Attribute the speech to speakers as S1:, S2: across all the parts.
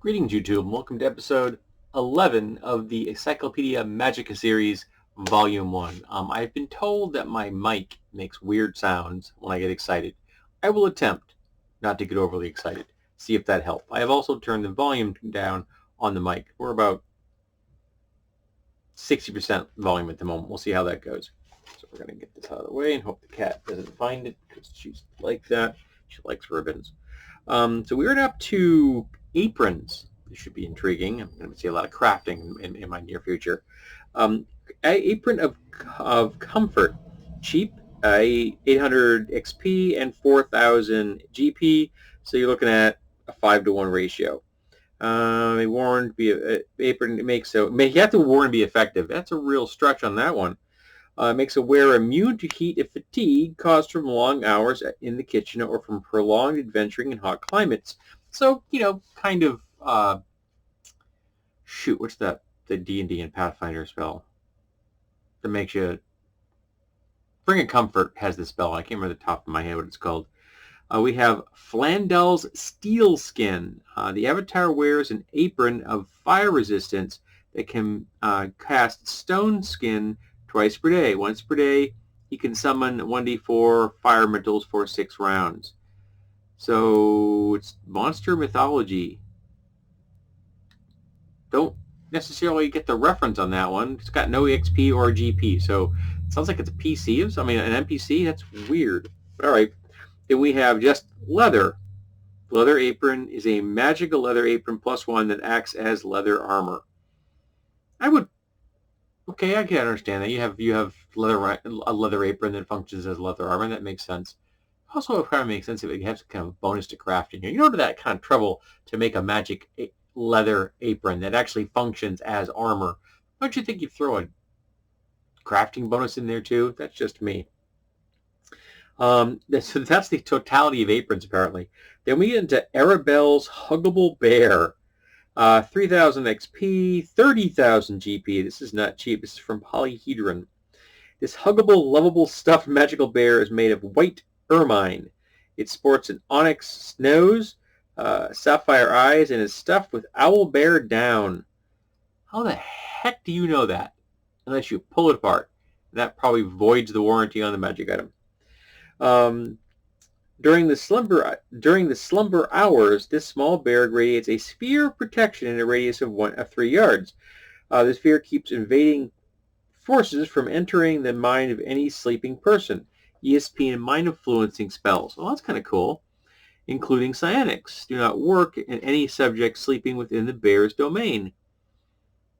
S1: Greetings, YouTube, and welcome to episode 11 of the Encyclopedia Magica series, Volume 1. I've been told that my mic makes weird sounds when I get excited. I will attempt not to get overly excited, see if that helps. I have also turned the volume down on the mic. We're about 60% volume at the moment. We'll see how that goes. So we're going to get this out of the way and hope the cat doesn't find it because she's like that. She likes ribbons. So we're up to Aprons. This should be intriguing. I'm going to see a lot of crafting in my near future. Apron of Comfort, cheap, 800 XP and 4,000 GP. So you're looking at a 5-to-1 ratio. A warn be apron makes you have to warn and be effective. That's a real stretch on that one. Makes a wearer immune to heat and fatigue caused from long hours in the kitchen or from prolonged adventuring in hot climates. So, kind of, what's that, the D&D and Pathfinder spell that makes you, Bring a Comfort has the spell. I can't remember the top of my head what it's called. We have Flandel's Steel Skin. The avatar wears an apron of fire resistance that can cast Stone Skin twice per day. Once per day, he can summon 1d4 fire elementals for 6 rounds. So it's monster mythology. Don't necessarily get the reference on that one. It's got no XP or GP, so it sounds like it's a PC. An NPC. That's weird. But all right. Then we have just leather. Leather apron is a magical leather apron +1 that acts as leather armor. Okay, I can understand that. You have a leather apron that functions as leather armor. That makes sense. Also, it kind of makes sense if it has kind of bonus to crafting. You know, that kind of trouble to make a magic leather apron that actually functions as armor. Don't you think you'd throw a crafting bonus in there too? That's just me. So that's the totality of aprons, apparently. Then we get into Arabelle's Huggable Bear. 3,000 XP, 30,000 GP. This is not cheap. This is from Polyhedron. This huggable, lovable, stuffed magical bear is made of white ermine. It sports an onyx nose, sapphire eyes, and is stuffed with owl bear down. How the heck do you know that? Unless you pull it apart. That probably voids the warranty on the magic item. During the slumber hours, this small bear radiates a sphere of protection in a radius of 3 yards. The sphere keeps invading forces from entering the mind of any sleeping person. ESP and mind influencing spells. Well, that's kind of cool. Including psionics. Do not work in any subject sleeping within the bear's domain.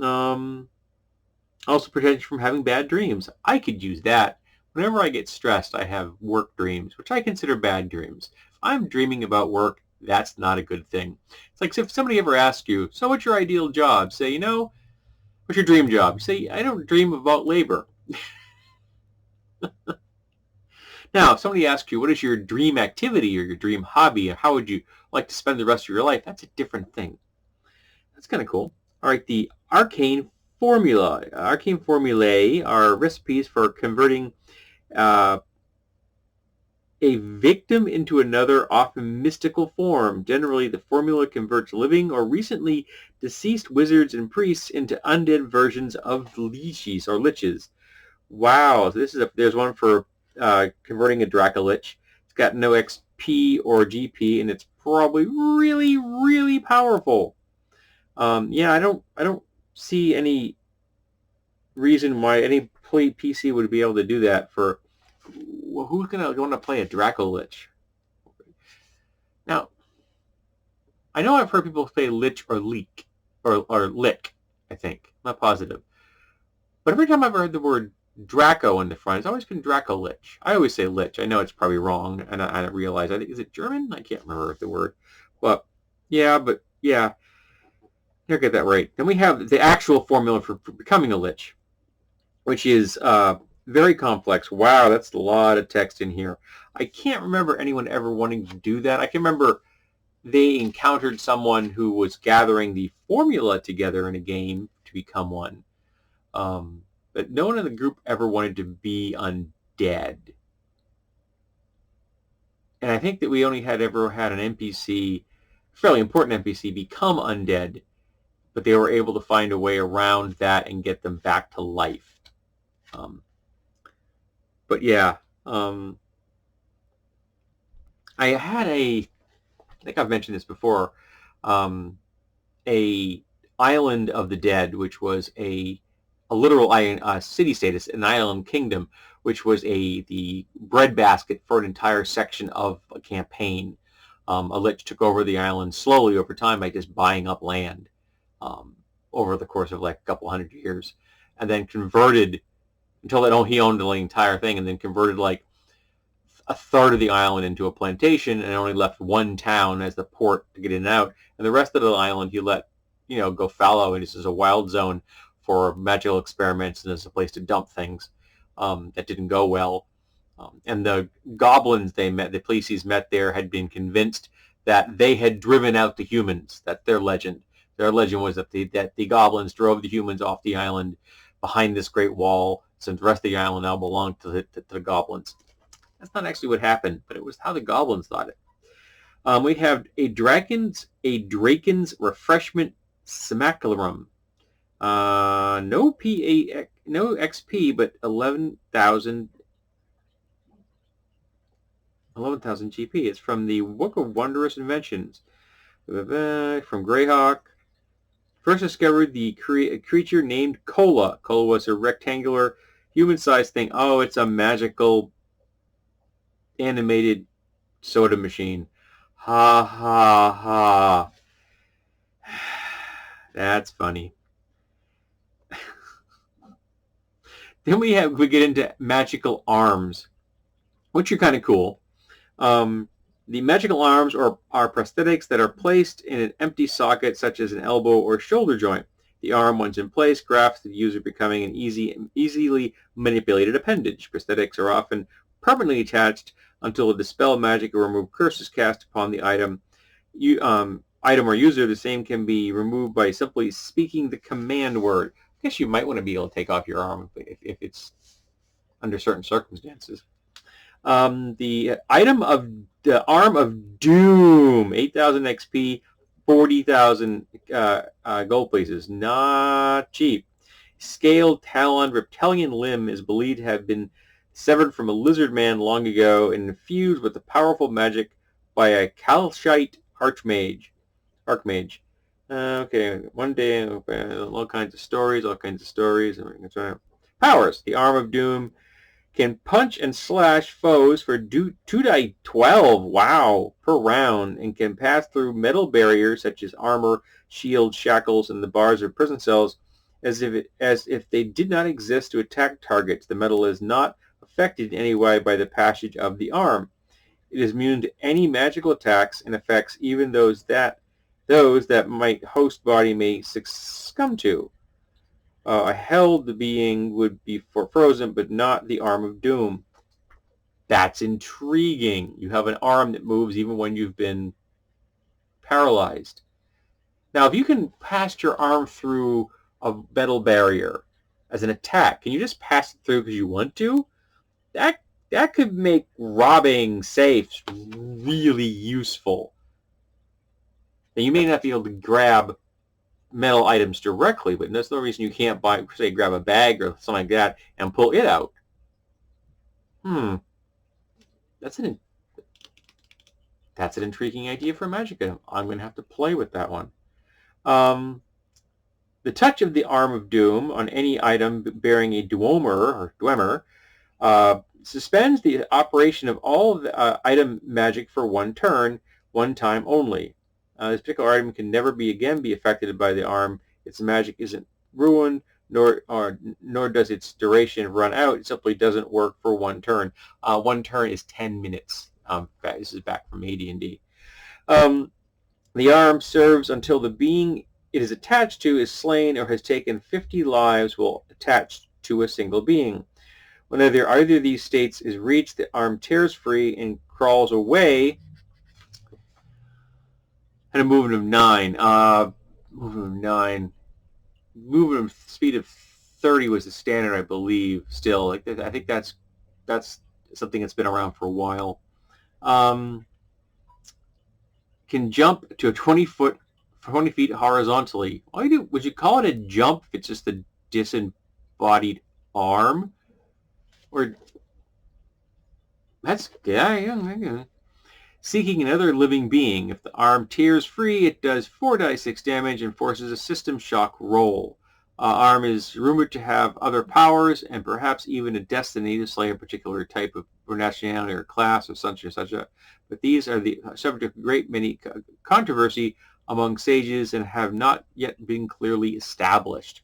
S1: Also protection from having bad dreams. I could use that. Whenever I get stressed, I have work dreams, which I consider bad dreams. If I'm dreaming about work, that's not a good thing. It's like if somebody ever asks you, so what's your ideal job? Say, what's your dream job? Say, I don't dream about labor. Now, if somebody asks you, what is your dream activity or your dream hobby, or how would you like to spend the rest of your life? That's a different thing. That's kind of cool. All right, the Arcane Formula. Arcane Formulae are recipes for converting a victim into another, often mystical form. Generally, the formula converts living or recently deceased wizards and priests into undead versions of liches or liches. Wow, there's one for converting a Dracolich. It's got no XP or GP, and it's probably really, really powerful. I don't see any reason why any PC would be able to do that for. Well, who's going to want to play a Dracolich? Now, I know I've heard people say lich or leek, or lick, I think. I'm not positive. But every time I've heard the word Draco in the front, it's always been Dracolich. I always say lich. I know it's probably wrong, and I don't realize. Is it German? I can't remember the word. But yeah. You'll get that right. Then we have the actual formula for becoming a lich, which is very complex. Wow, that's a lot of text in here. I can't remember anyone ever wanting to do that. I can remember they encountered someone who was gathering the formula together in a game to become one. But no one in the group ever wanted to be undead. And I think that we only ever had an NPC fairly important NPC, become undead, but they were able to find a way around that and get them back to life. But yeah, I had I think I've mentioned this before, a island of the dead, which was a literal city status, an island kingdom, which was the breadbasket for an entire section of a campaign. A lich took over the island slowly over time by just buying up land um, over the course of like a couple hundred years, and then converted until he owned the entire thing, and then converted like a third of the island into a plantation, and only left one town as the port to get in and out, and the rest of the island he let go fallow, and this is a wild zone for magical experiments and as a place to dump things. That didn't go well. And the goblins they met, the police he's met there, had been convinced that they had driven out the humans. That's their legend. Their legend was that the goblins drove the humans off the island behind this great wall, since the rest of the island now belonged to the goblins. That's not actually what happened, but it was how the goblins thought it. We have a Draken's Refreshment Simulacrum. No XP, but 11,000 GP. It's from the Book of Wondrous Inventions. From Greyhawk. First discovered the creature named Cola. Cola was a rectangular, human-sized thing. Oh, it's a magical animated soda machine. Ha ha ha. That's funny. Then we get into magical arms, which are kind of cool. The magical arms are prosthetics that are placed in an empty socket, such as an elbow or shoulder joint. The arm, once in place, grafts the user, becoming an easily manipulated appendage. Prosthetics are often permanently attached until a dispel magic or remove curses cast upon the item or user. The same can be removed by simply speaking the command word. I guess you might want to be able to take off your arm if it's under certain circumstances. The Arm of Doom, 8,000 XP, 40,000 gold pieces. Not cheap. Scaled talon reptilian limb is believed to have been severed from a lizard man long ago and infused with the powerful magic by a Calcite Archmage. Okay, one day, all kinds of stories. Powers. The Arm of Doom can punch and slash foes for 2d12, wow, per round, and can pass through metal barriers such as armor, shields, shackles, and the bars of prison cells as if they did not exist to attack targets. The metal is not affected in any way by the passage of the arm. It is immune to any magical attacks and effects, even those that might host body may succumb to. A held being would be frozen, but not the Arm of Doom. That's intriguing. You have an arm that moves even when you've been paralyzed. Now, if you can pass your arm through a metal barrier as an attack, can you just pass it through because you want to? That could make robbing safes really useful. Now, you may not be able to grab metal items directly, but there's no reason you can't grab a bag or something like that and pull it out. That's an intriguing idea for Magica. I'm going to have to play with that one. The touch of the Arm of Doom on any item bearing a Dwemer suspends the operation of all of the item magic for one turn, one time only. This particular item can never again be affected by the arm. Its magic isn't ruined, nor does its duration run out. It simply doesn't work for one turn. One turn is 10 minutes. This is back from AD&D. The arm serves until the being it is attached to is slain or has taken 50 lives while attached to a single being. When either of these states is reached, the arm tears free and crawls away at a movement of 9. Movement speed of 30 was the standard, I believe. Still, I think that's something that's been around for a while. can jump to 20 feet horizontally. Why would you call it a jump if it's just a disembodied arm? Or that's yeah. Seeking another living being. If the arm tears free, it does 4d6 damage and forces a system shock roll. Arm is rumored to have other powers and perhaps even a destiny to slay a particular type of or nationality or class or such and such. But these are the subject of great many controversy among sages and have not yet been clearly established.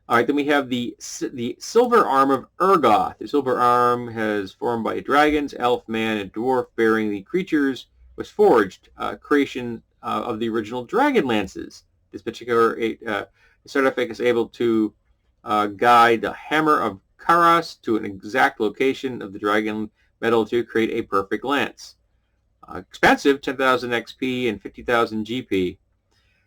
S1: All right, then we have the Silver Arm of Ergoth. The Silver Arm has formed by dragons, elf, man, and dwarf, bearing the creatures was forged, creation of the original dragon lances. This particular artifact is able to guide the hammer of Karas to an exact location of the dragon metal to create a perfect lance. Expensive, 10,000 XP and 50,000 GP.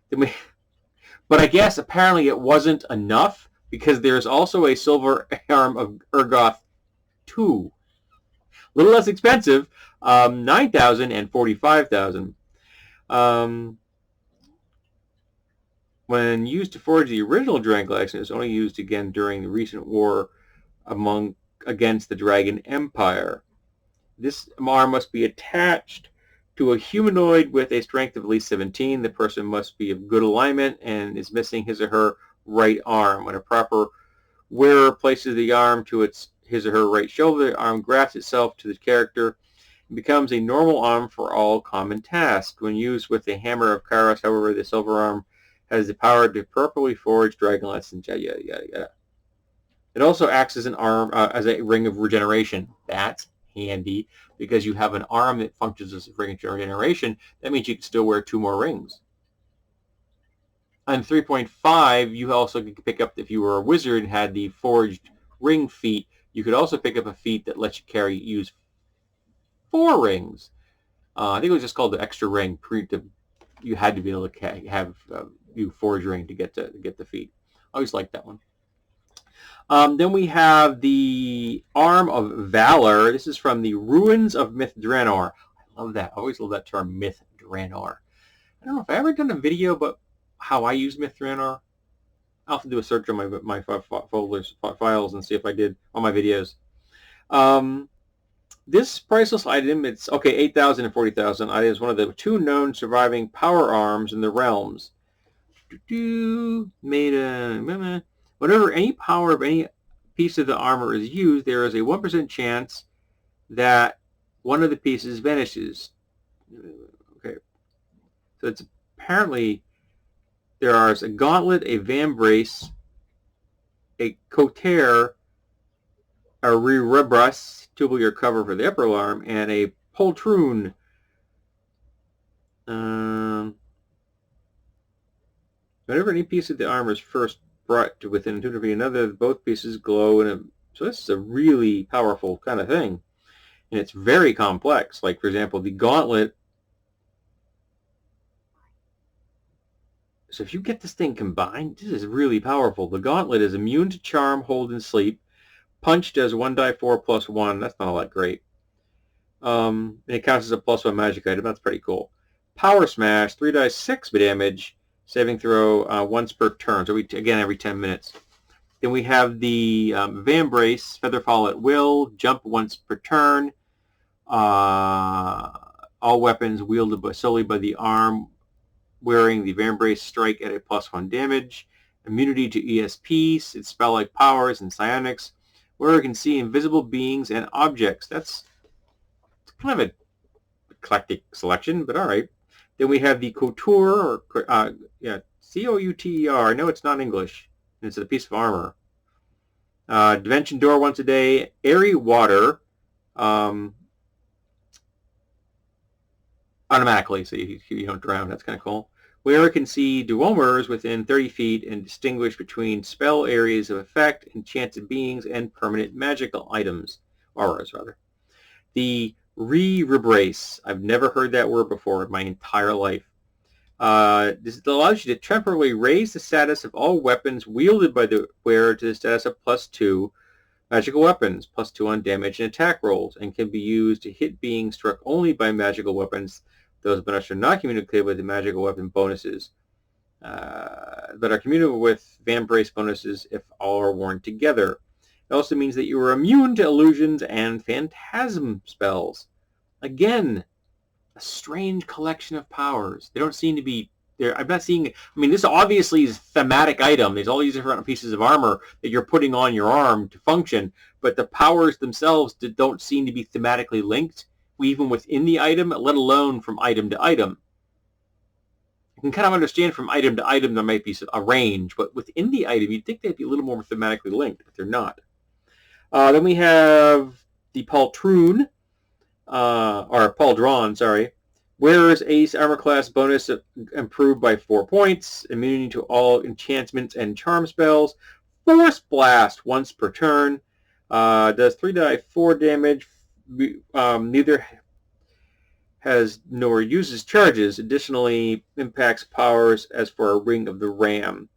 S1: But I guess apparently it wasn't enough, because there's also a Silver Arm of Ergoth 2. A little less expensive, 9,000 and 45,000. When used to forge the original Dragon Glass, it was only used again during the recent war against the Dragon Empire. This arm must be attached to a humanoid with a strength of at least 17. The person must be of good alignment and is missing his or her right arm. When a proper wearer places the arm to his or her right shoulder, the arm grafts itself to the character and becomes a normal arm for all common tasks. When used with the hammer of Karas, however, the silver arm has the power to properly forge dragonlets and yada yada yada. It also acts as an arm, as a ring of regeneration. That's handy, because you have an arm that functions as a ring of regeneration. That means you can still wear 2 more rings. On 3.5, you also could pick up, if you were a wizard and had the forged ring feat, you could also pick up a feat that lets you use 4 rings. I think it was just called the extra ring. You had to be able to have you forge ring to get the feat. I always liked that one. Then we have the Arm of Valor. This is from the Ruins of Myth Draenor. I love that. I always love that term, Myth Draenor. I don't know if I ever done a video about how I use Myth Draenor. I'll have to do a search on my folders, files, and see if I did on my videos. This priceless item, it's okay, 8,000 and 40,000. It is one of the 2 known surviving power arms in the realms. Whenever any power of any piece of the armor is used, there is a 1% chance that one of the pieces vanishes. Okay, so it's apparently there are a gauntlet, a vambrace, a cotere, a rerebras, tubular cover for the upper arm, and a poltroon. Whenever any piece of the armor is first brought to within 2 feet of another, both pieces glow so this is a really powerful kind of thing. And it's very complex. Like, for example, the gauntlet. So if you get this thing combined, this is really powerful. The gauntlet is immune to charm, hold, and sleep. Punch does 1d4 plus 1. That's not all that great. And it counts as a +1 magic item. That's pretty cool. Power Smash, 3d6 damage. Saving throw once per turn. So again, every 10 minutes. Then we have the Vambrace, Featherfall at will, jump once per turn. All weapons wielded solely by the arm wearing the Vambrace strike at a +1 damage. Immunity to ESP, its spell-like powers and psionics, where it can see invisible beings and objects. That's kind of an eclectic selection, but all right. Then we have the Couture, or C-O-U-T-E-R. I know it's not English. It's a piece of armor. Dimension Door once a day. Airy Water. Automatically, so you don't drown. That's kind of cool. Where it can see Dweomers within 30 feet and distinguish between spell areas of effect, enchanted beings, and permanent magical items. Auras, rather. The Rebrace. I've never heard that word before in my entire life. This allows you to temporarily raise the status of all weapons wielded by the wearer to the status of +2 magical weapons, +2 on damage and attack rolls, and can be used to hit beings struck only by magical weapons Those bonuses are not communicated with the magical weapon bonuses, but are communicated with Vambrace bonuses if all are worn together. It also means that you are immune to illusions and phantasm spells. Again, a strange collection of powers. They don't seem to be there. I'm not seeing. I mean, this obviously is a thematic item. There's all these different pieces of armor that you're putting on your arm to function, but the powers themselves don't seem to be thematically linked, even within the item, let alone from item to item. You can kind of understand from item to item there might be a range, but within the item, you'd think they'd be a little more thematically linked, but they're not. Then we have the Poltroon, or Pauldron, sorry. Wearer's Ace Armor Class bonus improved by 4 points. Immunity to all enchantments and charm spells. Force Blast once per turn. Does 3d4 damage. Neither has nor uses charges. Additionally, impacts powers as for a Ring of the Ram.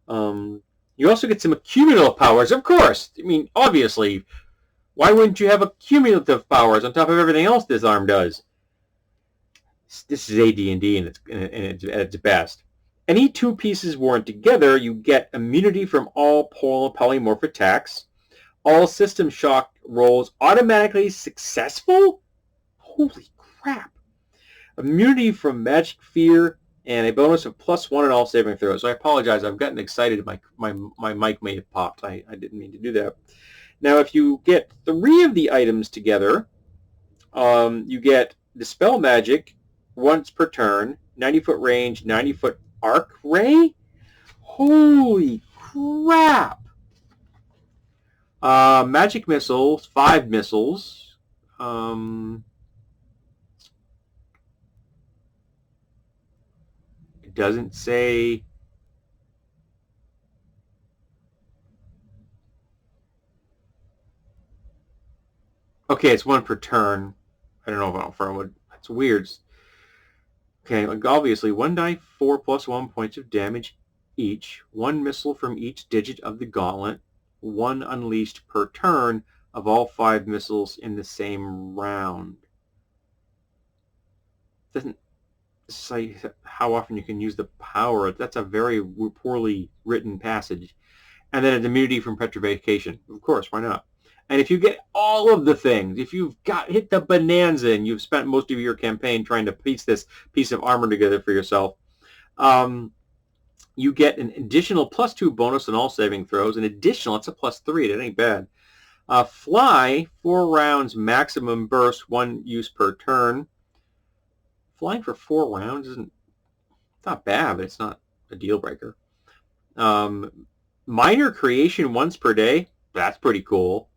S1: You also get some accumulative powers, of course. I mean, obviously, why wouldn't you have accumulative powers on top of everything else this arm does? This is AD&D at its best. Any two pieces worn together, you get immunity from all polymorph attacks. All system shock rolls automatically successful? Holy crap. Immunity from magic fear, and a bonus of +1 in all saving throws. So I apologize. I've gotten excited. My mic may have popped. I didn't mean to do that. Now, if you get 3 of the items together, you get Dispel Magic once per turn, 90-foot range, 90-foot arc ray? Holy crap! Magic Missiles, 5 missiles. It doesn't say... Okay, it's 1 per turn. I don't know if I would... That's weird. Okay, obviously, 1 die, 4 + 1 points of damage each. 1 missile from each digit of the gauntlet. 1 unleashed per turn of all 5 missiles in the same round. Doesn't say how often you can use the power. That's a very poorly written passage. And then an immunity from petrification. Of course, why not? And if you get all of the things, if you've hit the bonanza and you've spent most of your campaign trying to piece this piece of armor together for yourself, you get an additional +2 bonus on all saving throws. An additional, that's a +3. That ain't bad. Fly, 4 rounds maximum burst, 1 use per turn. Flying for 4 rounds isn't not bad, but it's not a deal breaker. Minor creation once per day. That's pretty cool.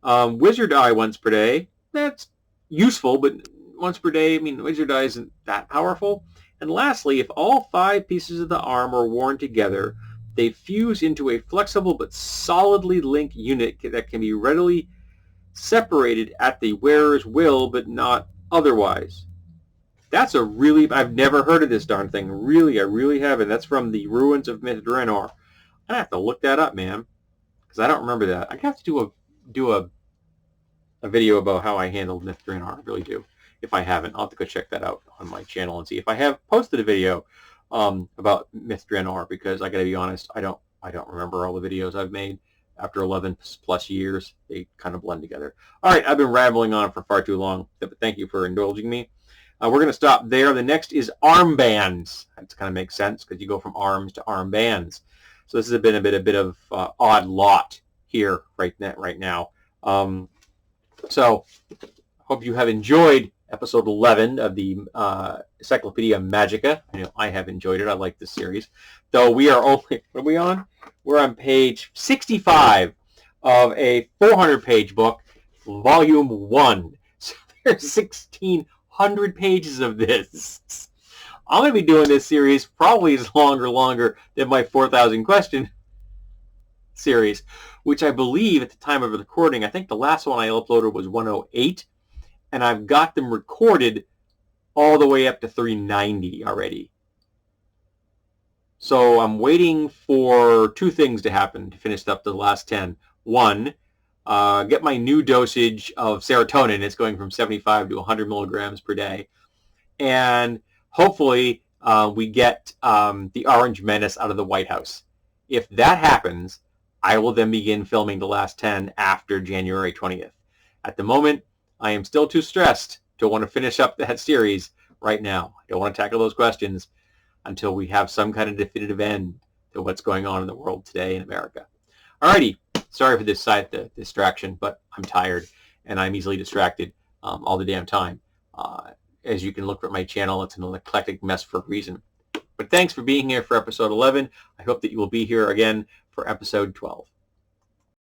S1: Wizard Eye once per day. That's useful, but once per day, I mean, Wizard Eye isn't that powerful. And lastly, if all 5 pieces of the arm are worn together, they fuse into a flexible but solidly linked unit that can be readily separated at the wearer's will, but not otherwise. That's a really... I've never heard of this darn thing. Really, I really haven't. That's from the Ruins of Myth Draenor. I have to look that up, man, because I don't remember that. I have to do a video about how I handled Myth Draenor. I really do. If I haven't, I'll have to go check that out on my channel and see if I have posted a video about Myth Draenor, because I got to be honest, I don't remember all the videos I've made after 11 plus years. They kind of blend together. All right, I've been rambling on for far too long, but thank you for indulging me. We're going to stop there. The next is Armbands. That kind of makes sense because you go from arms to armbands. So this has been a bit of odd lot here right now. So hope you have enjoyed episode 11 of the Encyclopedia Magica. I know I have enjoyed it. I like this series. Though we are only, what are we on? We're on page 65 of a 400-page book, volume 1. So there's 1,600 pages of this. I'm going to be doing this series probably as longer than my 4,000 question series, which I believe at the time of recording, I think the last one I uploaded was 108, and I've got them recorded all the way up to 390 already. So I'm waiting for 2 things to happen to finish up the last 10. 1, get my new dosage of serotonin. It's going from 75 to 100 milligrams per day. and hopefully we get the Orange Menace out of the White House. If that happens, I will then begin filming the last 10 after January 20th. At the moment, I am still too stressed to want to finish up that series right now. I don't want to tackle those questions until we have some kind of definitive end to what's going on in the world today in America. Alrighty, sorry for this side distraction, but I'm tired and I'm easily distracted all the damn time. As you can look at my channel, it's an eclectic mess for a reason. But thanks for being here for episode 11. I hope that you will be here again for episode 12.